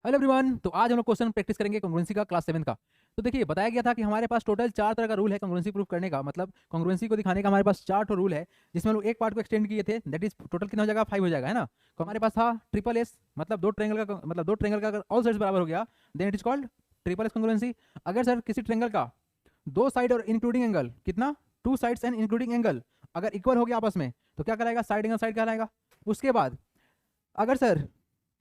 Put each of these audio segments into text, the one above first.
Hello everyone. तो आज हम लोग क्वेश्चन प्रैक्टिस करेंगे कांग्रुएंसी का क्लास 7 का। तो देखिए बताया गया था कि हमारे पास टोटल 4 तरह का रूल है कांग्रुएंसी प्रूफ करने का, मतलब कांग्रुएंसी को दिखाने का हमारे पास 4 रूल है, जिसमें हम लोग एक पार्ट को एक्सटेंड किए थे। दैट इज टोटल कितना हो जाएगा, 5 हो जाएगा, है ना। तो हमारे पास था ट्रिपल एस, मतलब दो ट्रेंगल का अगर ऑल साइड्स बराबर हो गया then it is called triple S congruency. अगर सर किसी ट्रेंगल का दो साइड और इंक्लूडिंग एंगल कितना, two sides and including angle अगर इक्वल हो गया आपस में, तो क्या कराएगा, साइड एंगल साइड कहलाएगा। उसके बाद अगर सर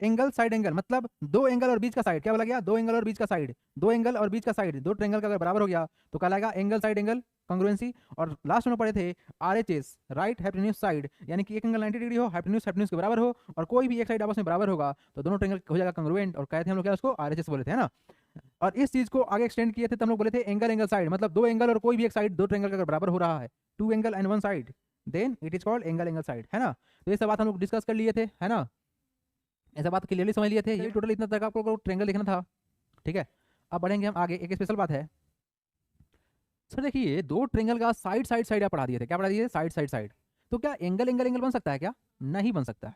एंगल साइड एंगल, मतलब दो एंगल और बीच का साइड क्या बोला गया, दो एंगल और बीच का साइड, दो एंगल और बीच का साइड दो ट्रेंगल का अगर बराबर हो गया तो कहलाएगा एंगल साइड एंगल कांग्रुएंसी। और लास्ट में पढ़े थे आरएचएस, राइट हाइपोटेन्यूज साइड, यानी कि एक एंगल 90 डिग्री हो, हाइपोटेन्यूज के बराबर हो और कोई भी एक साइड आपस में बराबर होगा तो दोनों ट्रेंगल हो जाएगा कांग्रुएंट, और कहते हैं हम लोग क्या उसको आरएचएस बोले थे, है ना। और इस चीज को आगे एक्सटेंड किए थे तो हम लोग बोले थे एंगल एंगल साइड, मतलब दो एंगल और कोई भी एक साइड दो ट्रेंगल का अगर बराबर हो रहा है, two angle and one side, then it is called angle angle side, है ना। तो ये सब बात हम लोग डिस्कस कर लिए थे, है ना। ऐसा बात क्लियरली समझ लिए थे। ये टोटल इतना तक आपको ट्रेंगल देखना था, ठीक है। अब बढ़ेंगे हम आगे। एक स्पेशल बात है सर, देखिए दो ट्रेंगल का साइड साइड साइड आप पढ़ा दिए थे, क्या पढ़ा दिए थे, साइड साइड साइड। तो क्या एंगल एंगल एंगल बन सकता है क्या, नहीं बन सकता है,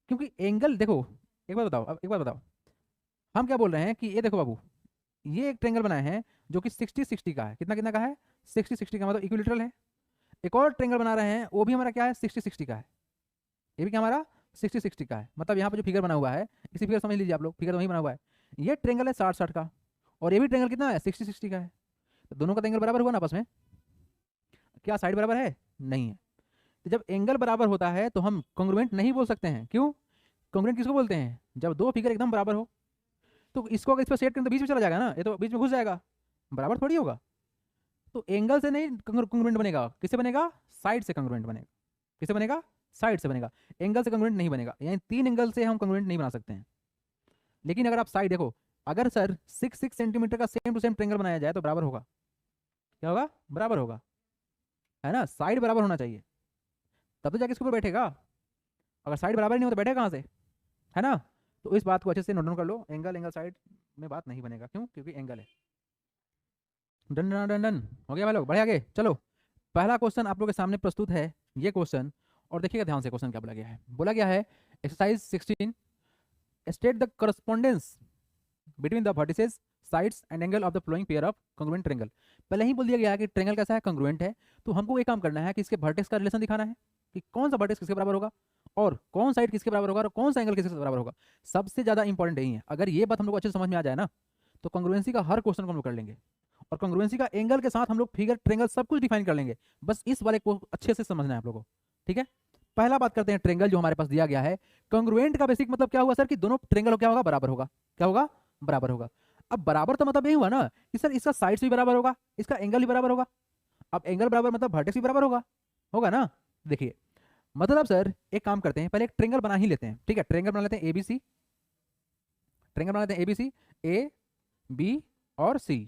क्योंकि एंगल देखो, एक बात बताओ, अब एक बात बताओ, हम क्या बोल रहे हैं कि ये देखो बाबू, ये एक ट्रेंगल बनाए हैं जो कि 60-60 का है, कितना कितना का है, 60-60 का, मतलब इक्विलेटरल है। एक और ट्रेंगल बना रहे हैं वो भी हमारा क्या है, 60-60 का है, ये भी क्या हमारा 60-60 का है। मतलब यहाँ पे जो फिगर बना हुआ है, इसी फिगर समझ लीजिए आप लोग, फिगर वही बना हुआ है। ये ट्रेंगल है 60-60 का और ये भी ट्रेंगल कितना है, 60-60 का है। तो दोनों का एंगल बराबर हुआ ना आपस में, क्या साइड बराबर है, नहीं है। तो जब एंगल बराबर होता है तो हम कॉन्ग्रुएंट नहीं बोल सकते हैं, क्यों, कॉन्ग्रुएंट किसको बोलते हैं, जब दो फिगर एकदम बराबर हो। तो इसको अगर इस पर सेट करें तो बीच में चला जाएगा ना, ये तो बीच में घुस जाएगा, बराबर थोड़ी होगा। तो एंगल से नहीं कॉन्ग्रुएंट बनेगा, किससे बनेगा, साइड से कॉन्ग्रुएंट बनेगा। किससे बनेगा, साइड से बनेगा, एंगल से कॉन्ग्रुएंट नहीं बनेगा, यानी तीन एंगल से हम कॉन्ग्रुएंट नहीं बना सकते हैं। लेकिन अगर आप साइड देखो, अगर सर 6-6 सेंटीमीटर का सेम टू सेम ट्रेंगल बनाया जाए तो बराबर होगा, क्या होगा, बराबर होगा, है ना। साइड बराबर होना चाहिए तब तो जाके इसके ऊपर बैठेगा, अगर साइड बराबर ही नहीं हो तो बैठेगा कहाँ से, है ना। तो इस बात को अच्छे से नोट डाउन कर लो, एंगल एंगल साइड में बात नहीं बनेगा, क्यों, क्योंकि एंगल है। डन डन डन डन हो गया भाई लोग, बढ़े आगे चलो। पहला क्वेश्चन आप लोग के सामने प्रस्तुत है, ये क्वेश्चन, और देखिएगा ध्यान से क्वेश्चन क्या बोला गया है। बोला गया है exercise 16, state the correspondence between the vertices sides and angle of the flowing pair of congruent triangle. पहले ही बोल दिया गया है कि ट्रेंगल कैसा है, कांग्रुएंट है। तो हमको ये काम करना है कि इसके वर्टेक्स का रिलेशन दिखाना है कि कौन सा वर्टेक्स किसके बराबर होगा और कौन साइड किसके बराबर होगा और कौन सा एंगल किसके बराबर होगा। सबसे ज्यादा इंपॉर्टेंट यही है, अगर ये बात हम लोग अच्छे से समझ में आ जाए ना तो कांग्रुएंसी का हर क्वेश्चन को हम लोग कर लेंगे, और कांग्रुएंसी का एंगल के साथ हम लोग फिगर ट्रेंगल सब कुछ डिफाइन कर लेंगे। बस इस वाले को अच्छे से समझना है आप लोगों को, ठीक है। पहला बात करते हैं ट्रेंगल जो हमारे पास दिया गया है। कांग्रुएंट का बेसिक मतलब क्या हुआ सर, कि दोनों ट्रेंगल क्या होगा, बराबर होगा, क्या होगा, बराबर होगा। अब बराबर तो मतलब यही हुआ ना कि सर इसका साइड्स भी बराबर होगा, इसका एंगल भी बराबर होगा। अब एंगल बराबर मतलब वर्टेक्स भी बराबर होगा, होगा ना। देखिए मतलब सर एक काम करते हैं, पहले एक ट्रेंगल बना ही लेते हैं, ठीक है। ट्रेंगल बना लेते हैं एबीसी, ट्रेंगल बना लेते हैं एबीसी, ए बी और सी।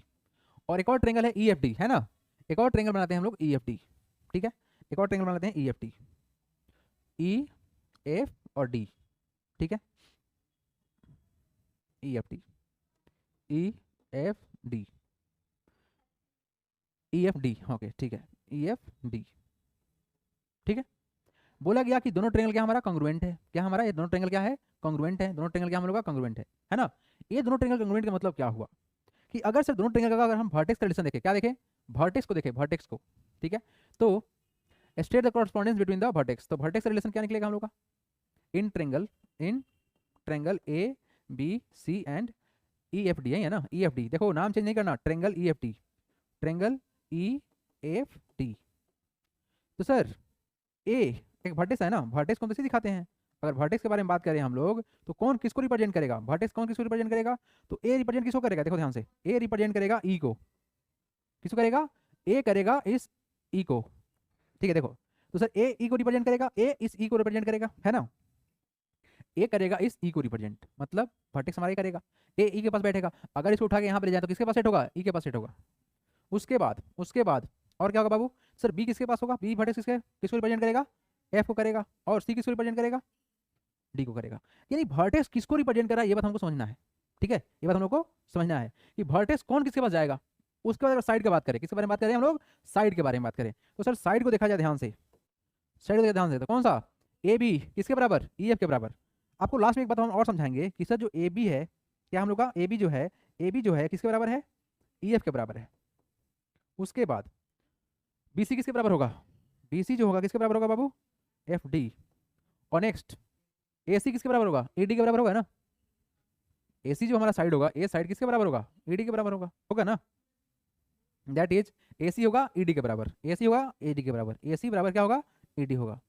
और एक और ट्रेंगल है ईएफडी, है ना। एक और ट्रेंगल बनाते हैं हम लोग ईएफडी, ठीक है। एक और ट्रेंगल बना लेते हैं ईएफडी, ई एफ और डी, ठीक है। EFD, E F D, E F D, okay ठीक है, ई एफ डी, ठीक है। बोला गया कि दोनों ट्रेंगल क्या हमारा कांग्रुएंट है, क्या हमारा ये दोनों ट्रेंगल क्या है, कांग्रुएंट है। दोनों ट्रेंगल क्या हम लोग का कांग्रुएंट है ना। ये दोनों ट्रेंगल कांग्रुएंट का मतलब क्या हुआ कि अगर सिर्फ दोनों ट्रेंगल का अगर हम वर्टेक्स का रिलेशन देखें, क्या देखें, वर्टेक्स को देखें, वर्टेक्स को, ठीक है। तो state the correspondence between the vertex, तो वर्टेक्स का रिलेशन क्या निकलेगा हम लोग का, in triangle A B C and E F D है ना। ई एफ डी देखो, नाम चेंज नहीं करना, ट्रेंगल ई एफ डी, ट्रेंगल ई एफ डी। तो सर ए एक वर्टेक्स है ना, वर्टेक्स को हम कैसे दिखाते हैं, अगर वर्टेक्स के बारे में बात करें हम लोग तो कौन किसको रिप्रेजेंट करेगा, वर्टेक्स कौन किसको रिप्रेजेंट करेगा, तो ए रिप्रेजेंट किसको करेगा, देखो ध्यान से, ए रिप्रेजेंट करेगा ई को, किसको करेगा, ए करेगा इस ई को, ठीक है। देखो तो सर ए ई को रिप्रेजेंट करेगा, ए इस ई को रिप्रेजेंट करेगा, है ना। ए करेगा इस ई को रिप्रेजेंट, मतलब वर्टेक्स हमारा करेगा, ए ई के पास बैठेगा। अगर इसको उठा के यहाँ पे ले जाए तो किसके पास सेट होगा, ई के पास सेट होगा। उसके बाद और क्या होगा बाबू, सर बी किसके पास होगा, बी वर्टेक्स किसको रिप्रेजेंट करेगा, एफ को करेगा। और सी किसको रिप्रेजेंट करेगा, डी को करेगा। यानी वर्टेक्स किसको रिप्रेजेंट कर रहा है ये बात हमको समझना है, ठीक है। ये बात हम लोग को समझना है कि वर्टेक्स कौन किसके पास जाएगा। उसके बाद साइड की बात करें, किसके बारे में बात करें हम लोग, साइड के बारे में बात करें। तो सर साइड को देखा जाए ध्यान से, साइड को देखा ध्यान से, तो कौन सा, ए बी किसके बराबर, ई एफ के बराबर। आपको लास्ट में एक बात हम और समझाएंगे कि सर जो ए बी है, क्या हम लोग का ए बी जो है, ए बी जो है किसके बराबर है, ई एफ के बराबर है। उसके बाद बी सी किसके बराबर होगा, बी सी जो होगा किसके बराबर होगा बाबू, एफ डी। और नेक्स्ट ए सी किसके बराबर होगा, ए डी के बराबर होगा ना। ए सी जो हमारा साइड होगा, ए साइड किसके बराबर होगा, ए डी के बराबर होगा, होगा ना। दैट इज ए सी होगा ई डी के बराबर, ए सी होगा ए डी के बराबर, ए सी बराबर क्या होगा, ई डी होगा।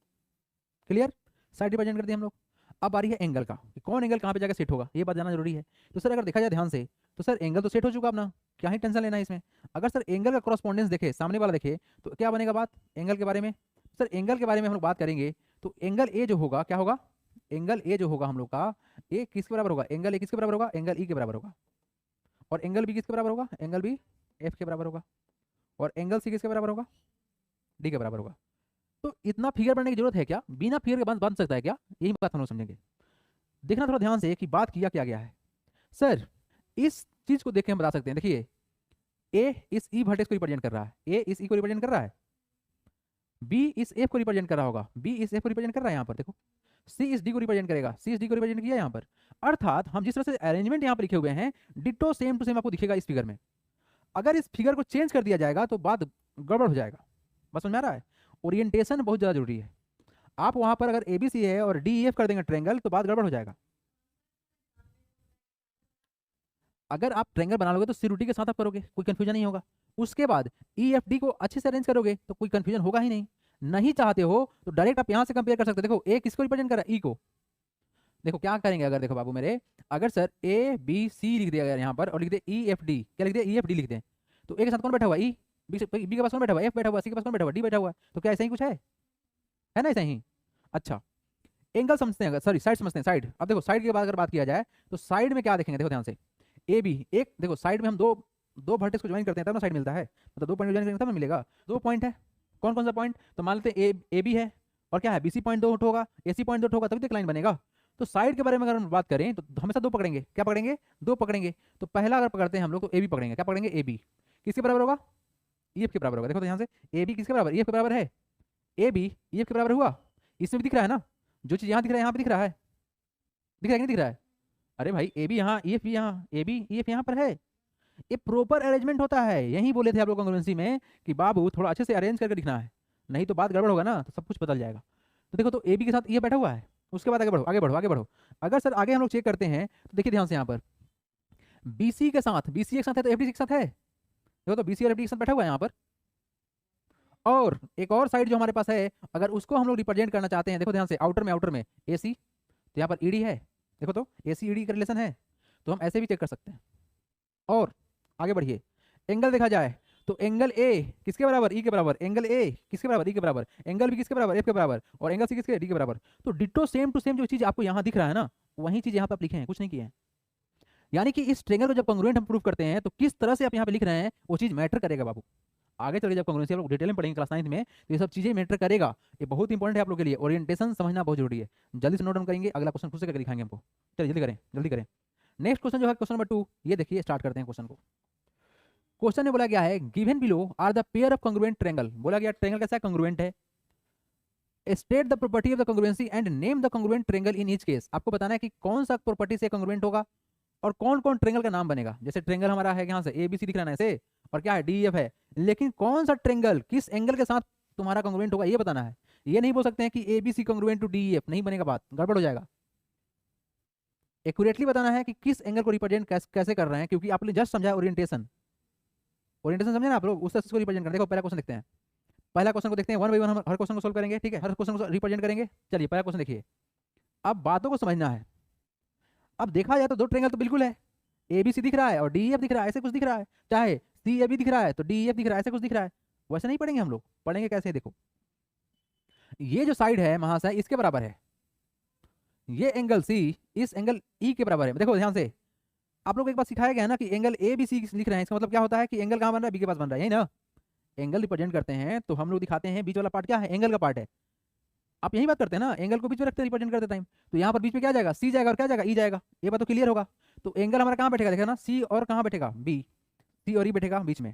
क्लियर, साइड रिप्रेजेंट कर दिए हम लोग। अब बारी है एंगल का, कि कौन एंगल कहाँ पे जाकर सेट होगा, ये बात जानना जरूरी है। तो सर अगर देखा जाए ध्यान से, तो सर एंगल तो सेट हो चुका अपना, क्या ही टेंशन लेना है इसमें। अगर सर एंगल का कॉरस्पॉन्डेंस देखे, सामने वाला देखे, तो क्या बनेगा बात एंगल के बारे में। सर एंगल के बारे में हम लोग बात करेंगे तो एंगल ए जो होगा क्या होगा, एंगल ए जो होगा हम लोग का, ए किसके बराबर होगा, एंगल ए किसके बराबर होगा, एंगल ई के बराबर होगा। और एंगल बी किसके बराबर होगा, एंगल बी एफ के बराबर होगा। और एंगल सी किसके बराबर होगा, डी के बराबर होगा। तो इतना फिगर बनने की जरूरत है क्या, बिना फिगर के बन सकता है क्या, यही बात हम लोग समझेंगे। देखना थोड़ा ध्यान से कि बात किया क्या गया है। सर इस चीज को देख के हम बता सकते हैं, देखिए ए इस ई वर्टेक्स को रिप्रेजेंट कर रहा है, ए इस ई को रिप्रेजेंट कर रहा है, बी इस एफ को रिप्रेजेंट कर रहा होगा, बी इस एफ को रिप्रेजेंट कर रहा है यहाँ पर देखो, सी इस डी को रिप्रेजेंट करेगा, सी इस डी को रिप्रेजेंट किया यहाँ पर। अर्थात हम जिस तरह से अरेंजमेंट यहाँ पर लिखे हुए हैं डिटो सेम टू सेम आपको दिखेगा इस फिगर में। अगर इस फिगर को चेंज कर दिया जाएगा तो बात गड़बड़ हो जाएगा। बस समझ में आ रहा है, ओरिएंटेशन बहुत ज़्यादा जरूरी है। आप वहां पर अगर ए बी सी है और डी ई एफ कर देंगे ट्रेंगल तो बात गड़बड़ हो जाएगा। अगर आप ट्रेंगल बना लोगे तो सी टी के साथ आप करोगे, कोई कंफ्यूजन नहीं होगा। उसके बाद ई एफ डी को अच्छे से अरेंज करोगे तो कोई कंफ्यूजन होगा ही नहीं। नहीं चाहते हो तो डायरेक्ट आप यहां से कंपेयर कर सकते हो। देखो ए किसको रिप्रेजेंट कर रहा है, ई को। देखो क्या करेंगे, अगर देखो बाबू मेरे, अगर सर ए बी सी लिख दिया गया यहाँ पर और लिख दे ई एफ डी, क्या लिख दे, ई एफ डी लिख दें, तो ए के साथ कौन बैठा हुआ, ई, बी के पास कौन बैठा हुआ, एफ बैठा हुआ, सी के पास कौन बैठा हुआ, डी बैठा हुआ। तो क्या ऐसा ही कुछ है ना, ऐसा ही। अच्छा एंगल समझते हैं, सॉरी साइड समझते हैं, साइड। अब देखो साइड की बात अगर बात किया जाए तो साइड में क्या देखेंगे, देखो ध्यान से, ए बी एक, देखो साइड में हम दो दो वर्टेक्स को ज्वाइन करते हैं तब ना साइड मिलता है, मतलब दो पॉइंट ज्वाइन करेंगे तब ना मिलेगा। दो पॉइंट है, कौन कौन सा पॉइंट, तो मान लेते हैं ए बी है और क्या है, बी सी पॉइंट दो होगा, ए सी पॉइंट दो होगा, तभी तो एक लाइन बनेगा। तो साइड के बारे में अगर हम बात करें तो हमेशा दो पकड़ेंगे, क्या पकड़ेंगे, दो पकड़ेंगे। तो पहला अगर पकड़ते हैं हम लोग तो ए बी पकड़ेंगे, क्या पकड़ेंगे, ए बी किसके बराबर होगा, ई एफ के बराबर होगा। देखो तो यहाँ से ए बी किसके बराबर, ई एफ के बराबर है, ए बी ई एफ के बराबर हुआ। इसमें भी दिख रहा है ना, जो चीज़ यहाँ दिख रहा है यहाँ पे दिख रहा है, दिख रहा है कि नहीं दिख रहा है। अरे भाई ए बी यहाँ, ई एफ भी यहाँ, ए बी ई एफ यहाँ पर है। ये प्रॉपर अरेंजमेंट होता है, यही बोले थे आप लोग कांग्रुएंसी में कि बाबू थोड़ा अच्छे से अरेंज करके दिखना है, नहीं तो बात गड़बड़ होगा ना, तो सब कुछ बदल जाएगा। तो देखो तो ए बी के साथ ये बैठा हुआ है। उसके बाद आगे बढ़ो आगे बढ़ो आगे बढ़ो। अगर सर आगे हम लोग चेक करते हैं तो देखिए ध्यान से यहाँ पर बी सी के साथ, बी सी एक साथ है तो एफ डी एक साथ है। देखो तो बी सी और एफ डी एक साथ बैठा हुआ है यहाँ पर। और एक और साइड जो हमारे पास है, अगर उसको हम लोग रिप्रेजेंट करना चाहते हैं, देखो ध्यान से आउटर में ए सी, तो यहाँ पर ई डी है। देखो तो ए सी ई डी का रिलेशन है, तो हम ऐसे भी चेक कर सकते हैं। और आगे बढ़िए, एंगल देखा जाए तो एंगल ए किसके बराबर, ई के बराबर, एंगल ए किसके बराबर, ई के बराबर, एंगल बी किसके बराबर, एफ के बराबर, और एंगल सी किसके, डी के बराबर। तो डिटो सेम टू सेम जो चीज आपको यहाँ दिख रहा है ना, वही चीज यहाँ पे आप लिखे हैं, कुछ नहीं किए हैं। यानी कि इस ट्रेंगल को जब कांग्रुएंट हम प्रूव करते हैं तो किस तरह से आप यहाँ पे लिख रहे हैं वो चीज मैटर करेगा बाबू। आगे चलिए जब कांग्रुएंसी आप लोग डिटेल में पढ़ेंगे क्लास 9 में तो ये सब चीजें मैटर करेगा। ये बहुत इंपॉर्टेंट है आप लोग के लिए, ओरिएंटेशन समझना बहुत जरूरी है। जल्दी से नोट डाउन करेंगे, अगला क्वेश्चन खुद से करके दिखाएंगे हमको। चलिए जल्दी करें जल्दी करें। नेक्स्ट क्वेश्चन जो है क्वेश्चन नंबर 2, ये देखिए स्टार्ट करते हैं क्वेश्चन को। क्वेश्चन में बोला गया है given below are the pair of congruent triangle. बोला गया ट्रायंगल कैसा कांग्रुएंट है, state the property of the congruency and name the congruent triangle in each case. आपको बताना है कि कौन सा प्रॉपर्टी से कांग्रुएंट होगा और कौन कौन ट्रायंगल का नाम बनेगा। जैसे ट्रायंगल हमारा है यहाँ से ए बी सी दिख रहा है ऐसे, और क्या है डी एफ है, लेकिन कौन सा ट्रायंगल किस एंगल के साथ तुम्हारा कांग्रुएंट होगा ये बताना है। ये नहीं बोल सकते हैं कि A B C congruent to D F, नहीं बनेगा, बात गड़बड़ हो जाएगा। एक्यूरेटली बताना है कि किस एंगल को रिप्रेजेंट कैसे कर रहे हैं, क्योंकि आपने जस्ट समझा ओरिएंटेशन, ओरिएंटेशन समझे ना आप लोग, उस तरह से रिप्रेजेंट करें। देखो पहला क्वेश्चन देखते हैं, पहला क्वेश्चन को देखते हैं, वन बाई वन हम हर क्वेश्चन को सोल्व करेंगे, ठीक है, हर क्वेश्चन को रिप्रेजेंट करेंगे। चलिए पहला क्वेश्चन देखिए, अब बातों को समझना है। अब देखा जाए तो दो ट्रायंगल तो बिल्कुल है, ए बी सी दिख रहा है और डी एफ दिख रहा है, ऐसे कुछ दिख रहा है, चाहे सी ए बी दिख रहा है तो डी एफ दिख रहा है, ऐसे कुछ दिख रहा है। वैसे नहीं पढ़ेंगे हम लोग, पढ़ेंगे कैसे, देखो ये जो साइड है महाशय इसके बराबर है, ये एंगल सी इस एंगल ई के बराबर है। देखो ध्यान से, आप लोग एक बार सिखाया गया ना कि एंगल ए बी सी लिख रहे हैं, इसका मतलब क्या होता है कि एंगल कहाँ बन रहा है, बी के पास बन रहा है, यही ना। एंगल रिप्रेजेंट करते हैं तो हम लोग दिखाते हैं बीच वाला पार्ट क्या है, एंगल का पार्ट है। आप यही बात करते हैं ना, एंगल को बीच में रखते हैं रिप्रेजेंट करते टाइम, तो यहाँ पर बीच में क्या जाएगा, सी जाएगा और क्या जाएगा, ई जाएगा। ये बात तो क्लियर होगा। तो एंगल हमारा कहाँ बैठेगा, देखा ना, सी और कहाँ बैठेगा, बी, सी और ई बैठेगा बीच में।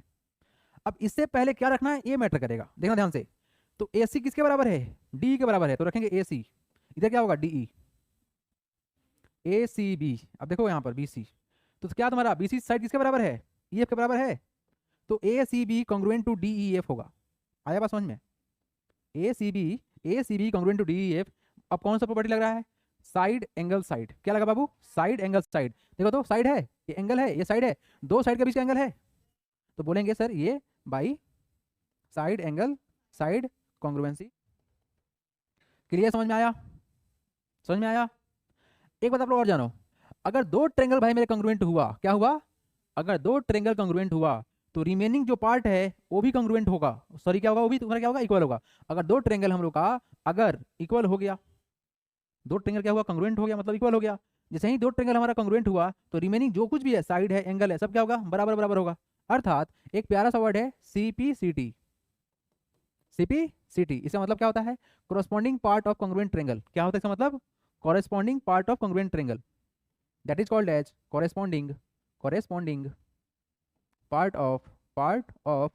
अब इससे पहले क्या रखना है ये मैटर करेगा, देखना ध्यान से। तो ए सी किसके बराबर है, डी के बराबर है, तो रखेंगे ए सी, इधर क्या होगा डी ई। ए सी बी, अब देखो यहाँ पर बी सी, तो क्या तुम्हारा बी सी साइड किसके बराबर है, ई एफ के बराबर है, तो A C B congruent to D E F होगा। आया बात समझ में, A C B, A C B congruent to D E F. अब कौन सा प्रॉपर्टी लग रहा है, साइड एंगल साइड, क्या लगा बाबू, साइड एंगल साइड, देखो तो साइड है, ये एंगल है, ये साइड है, दो साइड के बीच का एंगल है, तो बोलेंगे सर ये by side angle side congruency. Clear, समझ में आया, समझ में आया। एक बात आप लोग और जानो, अगर दो ट्रेंगल भाई मेरे कॉन्ग्रुएंट हुआ, क्या हुआ, अगर दो ट्रेंगल कॉन्ग्रुएंट हुआ तो रिमेनिंग जो पार्ट है वो भी कॉन्ग्रुएंट होगा, सॉरी क्या होगा, वो भी तुम्हारा क्या होगा, इक्वल होगा। अगर दो ट्रेंगल हम लोग का अगर इक्वल हो गया, दो ट्रेंगल क्या हुआ, कॉन्ग्रुएंट हो गया, मतलब इक्वल हो गया, जैसे ही दो ट्रेंगल हमारा कॉन्ग्रुएंट हुआ तो रिमेनिंग जो कुछ भी है, साइड है, एंगल है, सब क्या होगा, बराबर बराबर होगा। अर्थात एक प्यारा सा वर्ड है सीपीसीटी, सीपीसीटी, इसका मतलब क्या होता है, corresponding part of congruent triangle, क्या होता है इसका मतलब, corresponding part of congruent triangle, that is called as corresponding part of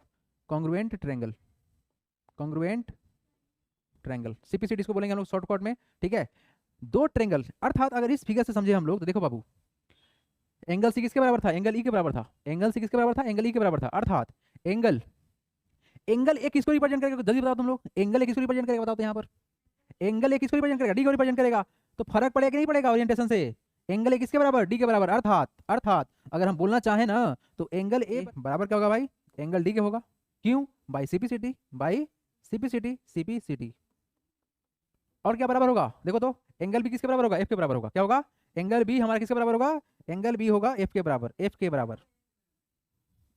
congruent triangle CPCT इसको बोलेंगे हम लोग शॉर्टकट में, ठीक है। दो ट्रेंगल, अर्थात अगर इस फिगर से समझे हम लोग तो देखो बाबू, एंगल सी किसके बराबर था, एंगल ई के बराबर था, एंगल सी किसके बराबर था, एंगल ई के बराबर था, अर्थात एंगल, एंगल एक किसको रिप्रेजेंट करेगा, जल्दी बताओ तुम लोग, एंगल एक किसको रिप्रेजेंट करेगा, बताओ तो यहाँ पर, एंगल एक किसको रिप्रेजेंट करेगा, डी को रिप्रेजेंट करेगा, तो फर्क पड़ेगा कि नहीं पड़ेगा ओरिएंटेशन से, एंगल ए किसके बराबर, डी के बराबर, अर्थात अगर हम बोलना चाहें ना तो एंगल ए बराबर क्या होगा भाई, एंगल डी के होगा, क्यों, बाई सीपीसीटी, सीपीसीटी। और क्या बराबर होगा, देखो तो एंगल बी किसके बराबर होगा, एफ के बराबर होगा, क्या होगा, एंगल बी हमारा किसके बराबर होगा, एंगल बी होगा एफ के बराबर, एफ के बराबर,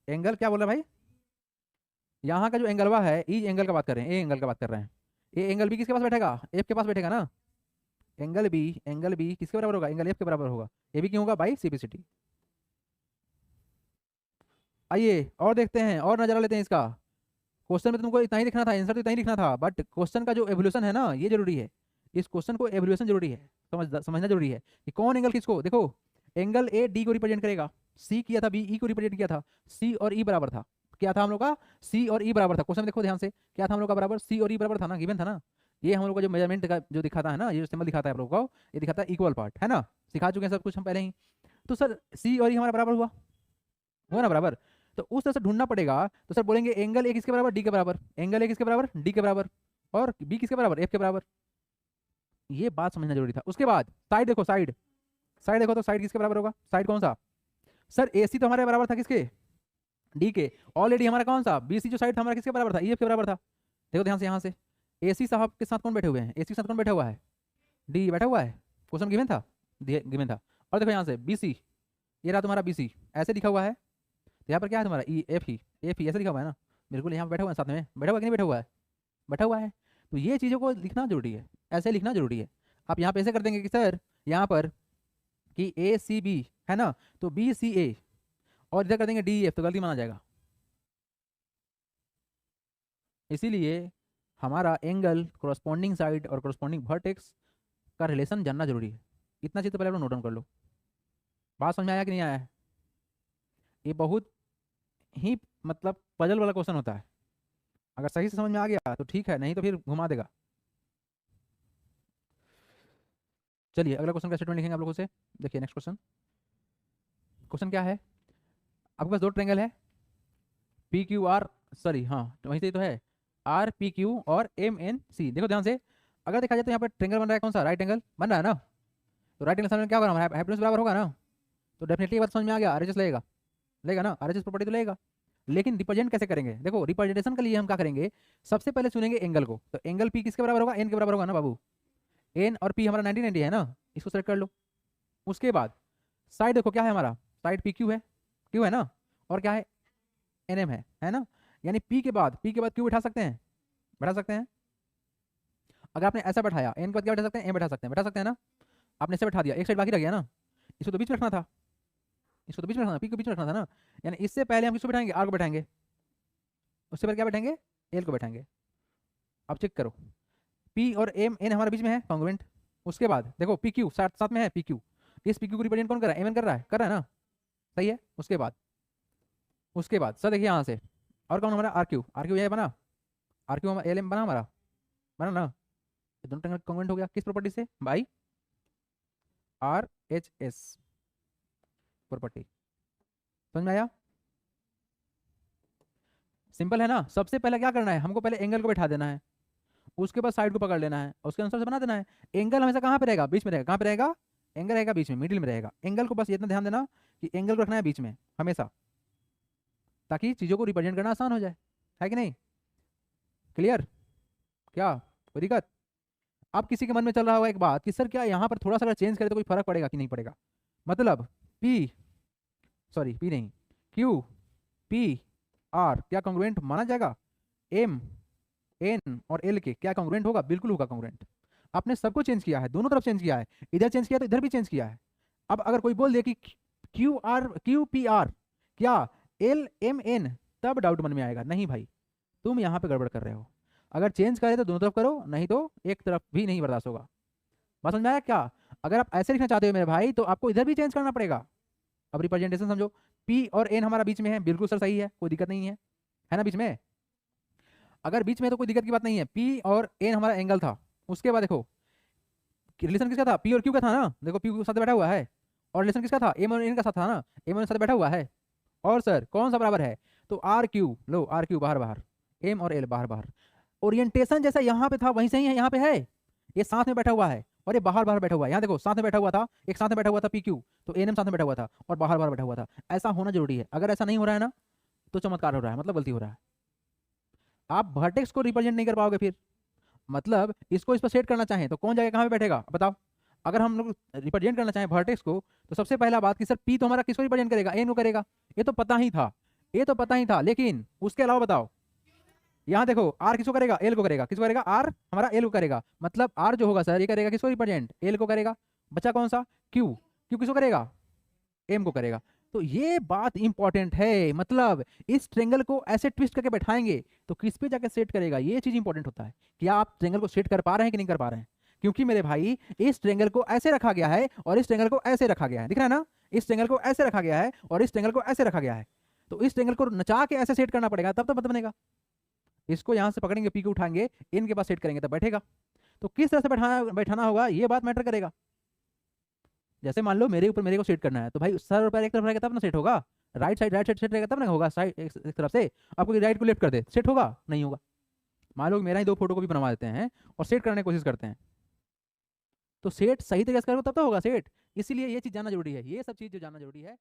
एंगल क्या बोल रहा है भाई, यहाँ का जो एंगलवा है, ई एंगल का बात कर रहे हैं, ए एंगल का बात कर रहे हैं, ए एंगल बी किसके पास बैठेगा, एफ के पास बैठेगा ना, एंगल बी किसके बराबर होगा, एंगल एफ के बराबर होगा, ये भी क्यों होगा, बाई सीपीसीटी। आइए और देखते हैं और नजरा लेते हैं इसका, क्वेश्चन में तुमको इतना ही लिखना था, आंसर तो इतना ही लिखना था, बट क्वेश्चन का जो एवोल्यूशन है ना ये जरूरी है, इस क्वेश्चन को एवोल्यूशन जरूरी है, समझना जरूरी है कि कौन एंगल किसको, देखो एंगल ए डी को रिप्रेजेंट करेगा, सी किया था बी ई को रिप्रेजेंट किया था, सी और ई बराबर था, क्या था हम लोग का, सी और ई बराबर था, क्वेश्चन देखो ध्यान से, क्या था हम लोग का बराबर, सी और ई बराबर था ना, गिवन था ना, ये हम लोग का जो मेजरमेंट का जो दिखाता है ना, ये जो सिंबल दिखाता है आप लोग को, ये दिखाता है इक्वल पार्ट, है ना, सिखा चुके हैं सब कुछ हम पहले ही। तो सर सी और ई हमारा बराबर हुआ ना बराबर, तो उस तरह से ढूंढना पड़ेगा, तो सर बोलेंगे एंगल ए किसके बराबर, डी के बराबर, एंगल ए किसके बराबर, डी के बराबर, और बी किसके बराबर, एफ के बराबर, ये बात समझना जरूरी था। उसके बाद साइड देखो, साइड देखो तो साइड किसके बराबर होगा, साइड कौन सा, सर ए सी तो हमारे बराबर था किसके, डी के, ऑलरेडी हमारा कौन सा बी सी जो साइड था हमारा किसके बराबर था, ई एफ के बराबर था, देखो ध्यान से यहाँ से, ए सी साहब के साथ कौन बैठे हुए हैं, ए सी के साथ कौन बैठा हुआ है, डी बैठा हुआ है, क्वेश्चन गिवन था, गिवन था, और देखो यहाँ से बी सी, ये रहा तुम्हारा बी सी, ऐसे लिखा हुआ है, तो यहाँ पर क्या है तुम्हारा ई एफ ही ऐसे लिखा हुआ है ना, बिल्कुल यहाँ पर बैठा हुआ है, साथ में बैठा हुआ है कि नहीं बैठा हुआ है, बैठा हुआ है, तो ये चीज़ों को लिखना जरूरी है, ऐसे लिखना जरूरी है। आप यहाँ पे ऐसे कर देंगे कि सर यहाँ पर कि ए सी बी है ना, तो बी सी ए, और इधर कर देंगे डी एफ, तो गलती माना जाएगा, इसीलिए हमारा एंगल कोरस्पॉन्डिंग साइड और कोरस्पॉन्डिंग वर्टेक्स का रिलेशन जानना जरूरी है, इतना चीज़ तो पहले आप लोग नोट डाउन कर लो। बात समझ में आया कि नहीं आया है, ये बहुत ही मतलब पजल वाला क्वेश्चन होता है, अगर सही से समझ में आ गया तो ठीक है, नहीं तो फिर घुमा देगा। चलिए अगला क्वेश्चन का स्टेटमेंट लिखेंगे आप लोगों से, देखिए नेक्स्ट क्वेश्चन, क्वेश्चन क्या है, आपके पास दो ट्रेंगल है पी क्यू आर, सॉरी हाँ वहीं से ही तो है, आर पी क्यू और एम एन सी, देखो ध्यान से, अगर देखा जाए तो यहाँ पर ट्रेंगल बन रहा है कौन सा, राइट एंगल बन रहा है ना, तो राइट एंगल सामने क्या होगा, हमारा हाइपोटेन्यूज बराबर होगा ना, तो डेफिनेटली बात समझ में आ गया, आरएचएस लेगा ना, आरएचएस प्रॉपर्टी तो लेगा, लेकिन रिप्रेजेंट कैसे करेंगे, देखो रिप्रेजेंटेशन के लिए हम क्या करेंगे, सबसे पहले चुनेंगे एंगल को, तो एंगल पी किसके बराबर होगा, एन के बराबर होगा ना बाबू, एन और पी हमारा 90 90 है ना, इसको सेलेक्ट कर लो। उसके बाद साइड देखो क्या है हमारा, साइड पी क्यू है ना, और क्या है एन एम है ना, यानी पी के बाद क्यू बैठा सकते हैं, अगर आपने ऐसा बैठाया एन के बाद क्या बैठा सकते हैं, एम बैठा सकते हैं ना, आपने ऐसे बैठा दिया, एक साइड बाकी रह गया ना, इसको तो बीच में रखना था, इसको तो बीच में रखना था, पी को बीच में रखना था ना, यानी इससे पहले हम किसको बैठाएंगे, आर को बैठाएंगे, उससे पहले क्या बैठाएंगे, एल को बैठाएंगे। अब चेक करो, पी और एम एन हमारे बीच में है कॉन्ग्रुएंट, उसके बाद देखो पी क्यू साथ साथ में है, पी क्यू, इस पी क्यू को रिप्रेजेंट कौन कर रहा है, एम एन कर रहा है ना, सही है। उसके बाद सर देखिए यहाँ से, और कौन हमारा आर क्यू ये बना, आर क्यू एल एम बना हमारा, बना ना, ये दोनों ट्रायंगल कॉन्ग्रुएंट हो गया, किस प्रॉपर्टी से, बाई आर HS प्रॉपर्टी। समझ में आया? सिंपल है ना। सबसे पहले क्या करना है, हमको पहले एंगल को बैठा देना है, उसके बाद साइड को पकड़ लेना है, उसके अनुसार से बना देना है। एंगल हमेशा कहाँ पे रहेगा? बीच में रहेगा। कहाँ पे रहेगा? एंगल रहेगा बीच में, मिडिल में रहेगा। एंगल को बस इतना ध्यान देना कि एंगल को रखना है बीच में हमेशा, ताकि चीज़ों को रिप्रेजेंट करना आसान हो जाए। है कि नहीं? क्लियर? क्या कोई दिक्कत? अब किसी के मन में चल रहा होगा एक बात कि सर क्या यहाँ पर थोड़ा सा अगर चेंज करें तो कोई फर्क पड़ेगा कि नहीं पड़ेगा? मतलब पी नहीं, QPR क्या कॉन्ग्रुएंट माना जाएगा? MN और L के क्या कॉन्ग्रुएंट होगा? बिल्कुल होगा कॉन्ग्रुएंट। आपने सबको चेंज किया है, दोनों तरफ चेंज किया है, इधर चेंज किया तो इधर भी चेंज किया है। अब अगर कोई बोल दे कि QPR क्या LMN, तब डाउट मन में आएगा, नहीं भाई तुम यहाँ पे गड़बड़ कर रहे हो। अगर चेंज करे तो दोनों तरफ करो, नहीं तो एक तरफ भी नहीं बर्दाश्त होगा। बात समझ में आया क्या? अगर आप ऐसे लिखना चाहते हो मेरे भाई तो आपको इधर भी चेंज करना पड़ेगा। अब रिप्रेजेंटेशन समझो, P और N हमारा बीच में है, बिल्कुल सर सही है, कोई दिक्कत नहीं है ना बीच में? अगर बीच में तो कोई दिक्कत की बात नहीं है। P और N हमारा एंगल था। उसके बाद देखो रिलेशन किसका था? P और Q का था ना। देखो P के साथ बैठा हुआ है, और रिलेशन किसका था? M और N का साथ था ना, M और N साथ बैठा हुआ है। और सर कौन सा बराबर है? तो RQ, लो RQ बाहर बाहर, M और L बाहर बाहर। ओरिएंटेशन जैसा यहाँ पे था वहीं से ही है, यहाँ पे है। ये साथ में बैठा हुआ है और ये बाहर बाहर बैठा हुआ है। यहाँ देखो साथ में बैठा हुआ था, एक साथ में बैठा हुआ था PQ, तो NM साथ में बैठा हुआ था और बाहर बाहर बैठा हुआ था। ऐसा होना जरूरी है। अगर ऐसा नहीं हो रहा है ना तो चमत्कार हो रहा है, मतलब गलती हो रहा है। आप वर्टेक्स को रिप्रेजेंट नहीं कर पाओगे फिर। मतलब इसको इस पर सेट करना चाहें तो कौन जगह कहाँ पे बैठेगा बताओ? अगर हम लोग रिप्रेजेंट करना चाहें वर्टेक्स को तो सबसे पहला बात कि सर P तो हमारा किसको रिप्रेजेंट करेगा? N को करेगा। ये तो पता ही था, ये तो पता ही था। लेकिन उसके अलावा बताओ, यहाँ देखो R किसको करेगा? L को करेगा। किसको करेगा? R हमारा L को करेगा। मतलब R जो होगा सर ये करेगा किसको रिप्रेजेंट? L को करेगा। बचा कौन सा? Q किसको करेगा? M को करेगा। तो ये बात इंपॉर्टेंट है। मतलब इस ट्रेंगल को ऐसे ट्विस्ट करके बैठाएंगे तो किस पे जाके सेट करेगा, ये चीज इंपॉर्टेंट होता है कि आप ट्रेंगल को सेट कर पा रहे हैं कि नहीं कर पा रहे हैं। क्योंकि मेरे भाई इस ट्रेंगल को ऐसे रखा गया है और इस ट्रेंगल को ऐसे रखा गया है, दिख रहा है ना? इस ट्रेंगल को ऐसे रखा गया है और इस ट्रेंगल को ऐसे रखा गया है। तो इस ट्रेंगल को नचा के ऐसे सेट करना पड़ेगा, तब तो पता बनेगा। इसको यहाँ से पकड़ेंगे, पी को उठाएंगे, इनके पास सेट करेंगे तब बैठेगा। तो किस तरह से बैठाना होगा ये बात मैटर करेगा। जैसे मान लो मेरे ऊपर मेरे को सेट करना है तो भाई सर और पैर एक तरफ रहेगा तब ना सेट होगा। राइट साइड सेट रहेगा तब ना होगा। साइड एक तरफ से आपको राइट को लेफ्ट कर दे, सेट होगा? नहीं होगा। मान लो मेरा ही दो फोटो को भी बनवा देते हैं और सेट करने की कोशिश करते हैं, तो सेट सही तरीके से करो तब तो होगा सेट। इसीलिए ये चीज़ जानना जरूरी है, ये सब चीज़ जो जानना जरूरी है